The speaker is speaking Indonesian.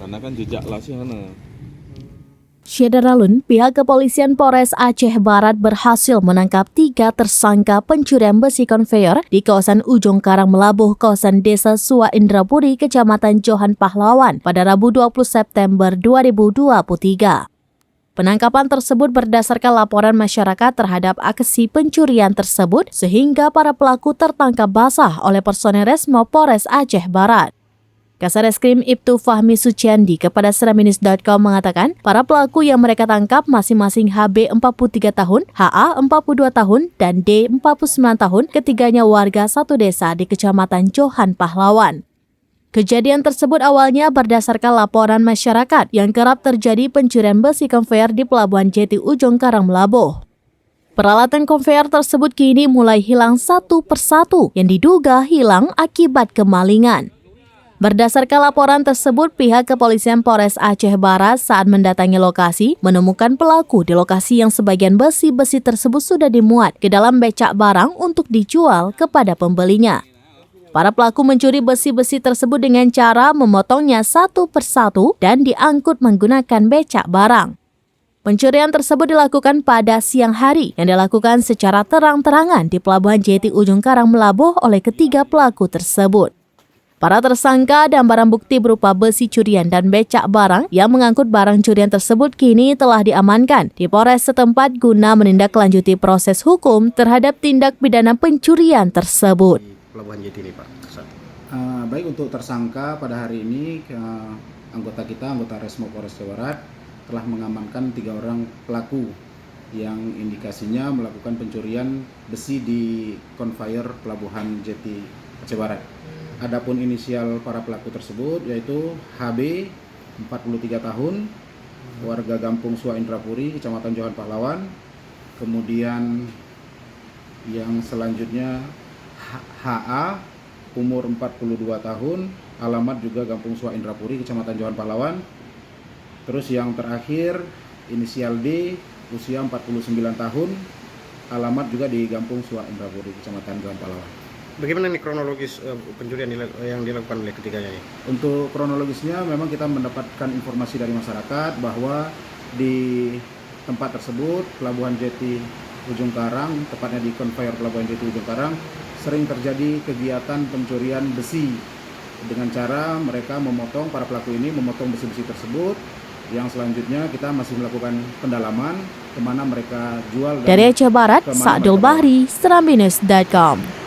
karena kan jejak las sana. Syederalun, pihak kepolisian Polres Aceh Barat berhasil menangkap 3 tersangka pencurian besi konveyor di kawasan Ujung Karang Melabuh, kawasan Desa Suwa Indrapuri, Kecamatan Johan Pahlawan pada Rabu 20 September 2023. Penangkapan tersebut berdasarkan laporan masyarakat terhadap aksi pencurian tersebut sehingga para pelaku tertangkap basah oleh personel Resmo Polres Aceh Barat. Kasareskrim Ibtu Fahmi Suciandi kepada Seraminus.com mengatakan para pelaku yang mereka tangkap masing-masing HB 43 tahun, HA 42 tahun, dan D 49 tahun, ketiganya warga satu desa di Kecamatan Johan Pahlawan. Kejadian tersebut awalnya berdasarkan laporan masyarakat yang kerap terjadi pencurian besi konveyor di Pelabuhan Jeti Ujung Karang Melabuh. Peralatan konveyor tersebut kini mulai hilang satu persatu yang diduga hilang akibat kemalingan. Berdasarkan laporan tersebut, pihak kepolisian Polres Aceh Barat saat mendatangi lokasi menemukan pelaku di lokasi yang sebagian besi-besi tersebut sudah dimuat ke dalam becak barang untuk dijual kepada pembelinya. Para pelaku mencuri besi-besi tersebut dengan cara memotongnya satu persatu dan diangkut menggunakan becak barang. Pencurian tersebut dilakukan pada siang hari yang dilakukan secara terang-terangan di Pelabuhan Jeti Ujung Karang Melabuh oleh ketiga pelaku tersebut. Para tersangka dan barang bukti berupa besi curian dan becak barang yang mengangkut barang curian tersebut kini telah diamankan di Polres setempat guna menindaklanjuti proses hukum terhadap tindak pidana pencurian tersebut. Pelabuhan Jeti ini, Pak. Baik, untuk tersangka pada hari ini anggota Resmo Polres Aceh Barat telah mengamankan 3 orang pelaku yang indikasinya melakukan pencurian besi di konveyor Pelabuhan Jeti Aceh Barat. Adapun inisial para pelaku tersebut yaitu HB 43 tahun, warga Gampung Suwa Indrapuri, Kecamatan Johan Pahlawan. Kemudian yang selanjutnya HA umur 42 tahun, alamat juga Gampung Suwa Indrapuri, Kecamatan Johan Pahlawan. Terus yang terakhir inisial D usia 49 tahun, alamat juga di Gampung Suwa Indrapuri, Kecamatan Johan Pahlawan. Bagaimana nih kronologis pencurian yang dilakukan oleh ketiganya ini? Untuk kronologisnya memang kita mendapatkan informasi dari masyarakat bahwa di tempat tersebut, Pelabuhan Jeti Ujung Karang, tepatnya di konveyor Pelabuhan Jeti Ujung Karang, sering terjadi kegiatan pencurian besi dengan cara mereka para pelaku ini memotong besi-besi tersebut, yang selanjutnya kita masih melakukan pendalaman kemana mereka jual. Dari Aceh Barat, Sa'dul Bahri, Seraminus.com.